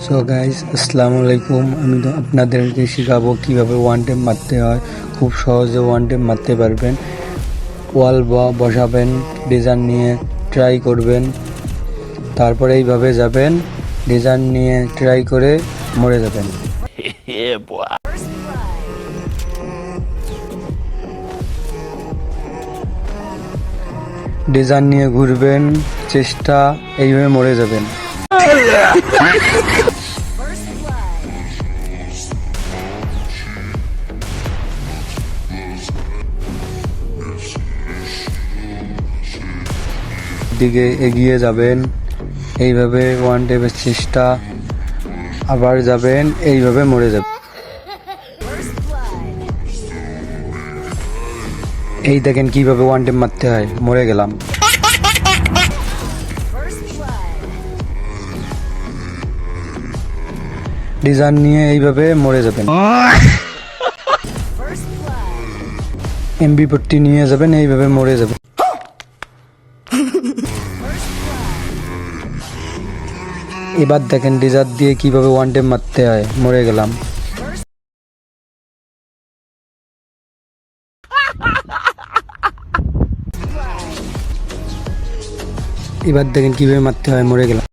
So guys, আসসালামু আলাইকুম। আমি তো আপনাদেরকে শেখাবো কিভাবে ওয়ান টেপ মারতে হয়। খুব সহজে ওয়ান টেপ মারতে পারবেন। ওয়াল বসাবেন, ডিজাইন নিয়ে ট্রাই করবেন, তারপরে এইভাবে যাবেন, ডিজাইন নিয়ে ট্রাই করে মরে যাবেন। ডিজাইন নিয়ে ঘুরবেন, চেষ্টা, এইভাবে মরে যাবেন। দিকে এগিয়ে যাবেন, এইভাবে ওয়ান টেপের চেষ্টা, আবার যাবেন, এইভাবে মরে যাবেন। এই দেখেন কিভাবে ওয়ান টেপ মারতে হয়, মরে গেলাম। ডিজাইন নিয়ে এইভাবে মরে যাবেন। MP40 নিয়ে যাবেন, এইভাবে মরে যাবেন। এবার দেখেন ডিজার দিয়ে কিভাবে ওয়ান টেপ মারতে হয়, মরে গেলাম। এবার দেখেন কিভাবে মারতে হয়, মরে গেলাম।